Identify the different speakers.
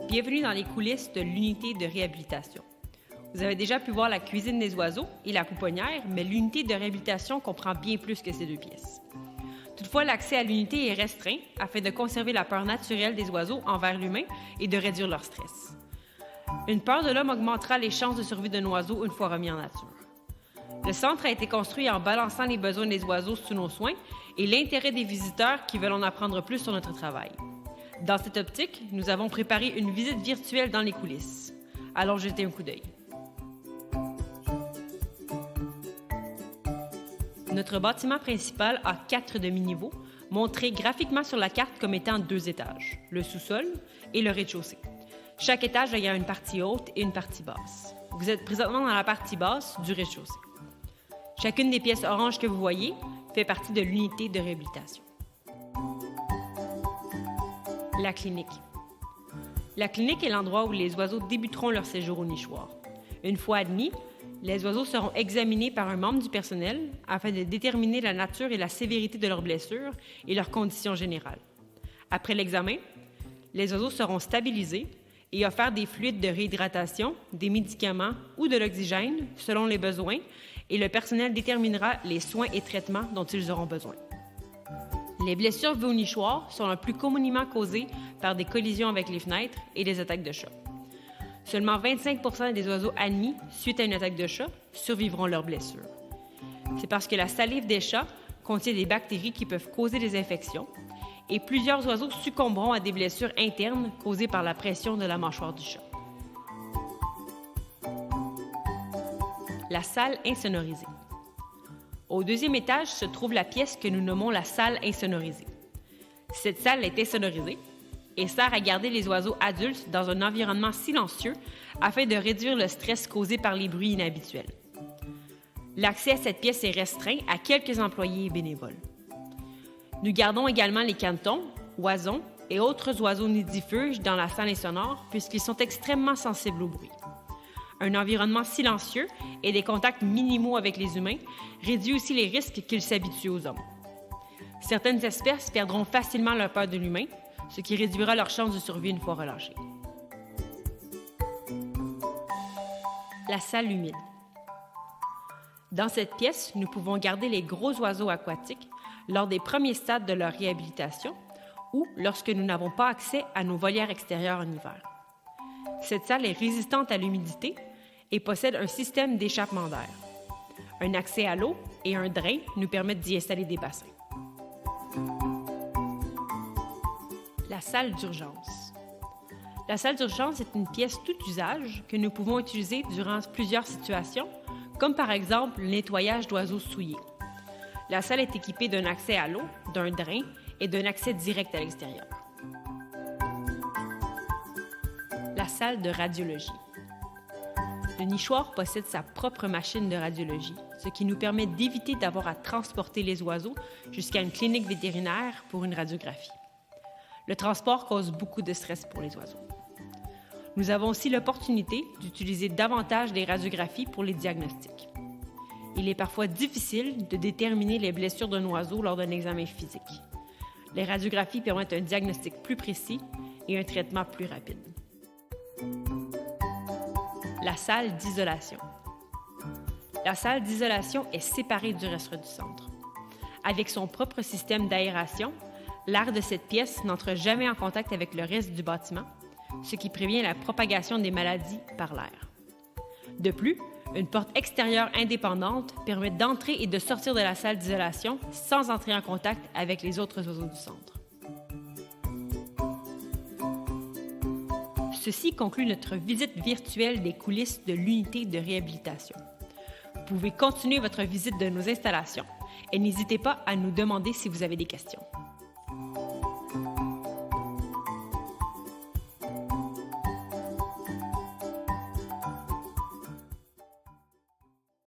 Speaker 1: Bienvenue dans les coulisses de l'unité de réhabilitation. Vous avez déjà pu voir la cuisine des oiseaux et la pouponnière, mais l'unité de réhabilitation comprend bien plus que ces deux pièces. Toutefois, l'accès à l'unité est restreint afin de conserver la peur naturelle des oiseaux envers l'humain et de réduire leur stress. Une peur de l'homme augmentera les chances de survie d'un oiseau une fois remis en nature. Le centre a été construit en balançant les besoins des oiseaux sous nos soins et l'intérêt des visiteurs qui veulent en apprendre plus sur notre travail. Dans cette optique, nous avons préparé une visite virtuelle dans les coulisses. Allons jeter un coup d'œil. Notre bâtiment principal a 4 demi-niveaux, montrés graphiquement sur la carte comme étant 2 étages, le sous-sol et le rez-de-chaussée. Chaque étage ayant une partie haute et une partie basse. Vous êtes présentement dans la partie basse du rez-de-chaussée. Chacune des pièces oranges que vous voyez fait partie de l'unité de réhabilitation. La clinique. La clinique est l'endroit où les oiseaux débuteront leur séjour au nichoir. Une fois admis, les oiseaux seront examinés par un membre du personnel afin de déterminer la nature et la sévérité de leurs blessures et leurs conditions générales. Après l'examen, les oiseaux seront stabilisés et offerts des fluides de réhydratation, des médicaments ou de l'oxygène selon les besoins et le personnel déterminera les soins et traitements dont ils auront besoin. Les blessures vues au nichoir sont le plus communément causées par des collisions avec les fenêtres et des attaques de chats. Seulement 25% des oiseaux admis suite à une attaque de chat survivront leurs blessures. C'est parce que la salive des chats contient des bactéries qui peuvent causer des infections et plusieurs oiseaux succomberont à des blessures internes causées par la pression de la mâchoire du chat. La salle insonorisée. Au 2e étage se trouve la pièce que nous nommons la salle insonorisée. Cette salle est insonorisée et sert à garder les oiseaux adultes dans un environnement silencieux afin de réduire le stress causé par les bruits inhabituels. L'accès à cette pièce est restreint à quelques employés et bénévoles. Nous gardons également les cantons, oisons et autres oiseaux nidifuges dans la salle insonore puisqu'ils sont extrêmement sensibles au bruit. Un environnement silencieux et des contacts minimaux avec les humains réduit aussi les risques qu'ils s'habituent aux hommes. Certaines espèces perdront facilement leur peur de l'humain, ce qui réduira leurs chances de survie une fois relâchées. La salle humide. Dans cette pièce, nous pouvons garder les gros oiseaux aquatiques lors des premiers stades de leur réhabilitation ou lorsque nous n'avons pas accès à nos volières extérieures en hiver. Cette salle est résistante à l'humidité et possède un système d'échappement d'air. Un accès à l'eau et un drain nous permettent d'y installer des bassins. La salle d'urgence. La salle d'urgence est une pièce tout usage que nous pouvons utiliser durant plusieurs situations, comme par exemple le nettoyage d'oiseaux souillés. La salle est équipée d'un accès à l'eau, d'un drain et d'un accès direct à l'extérieur. La salle de radiologie. Le nichoir possède sa propre machine de radiologie, ce qui nous permet d'éviter d'avoir à transporter les oiseaux jusqu'à une clinique vétérinaire pour une radiographie. Le transport cause beaucoup de stress pour les oiseaux. Nous avons aussi l'opportunité d'utiliser davantage les radiographies pour les diagnostics. Il est parfois difficile de déterminer les blessures d'un oiseau lors d'un examen physique. Les radiographies permettent un diagnostic plus précis et un traitement plus rapide. La salle d'isolation. La salle d'isolation est séparée du reste du centre. Avec son propre système d'aération, l'air de cette pièce n'entre jamais en contact avec le reste du bâtiment, ce qui prévient la propagation des maladies par l'air. De plus, une porte extérieure indépendante permet d'entrer et de sortir de la salle d'isolation sans entrer en contact avec les autres oiseaux du centre. Ceci conclut notre visite virtuelle des coulisses de l'unité de réhabilitation. Vous pouvez continuer votre visite de nos installations et n'hésitez pas à nous demander si vous avez des questions.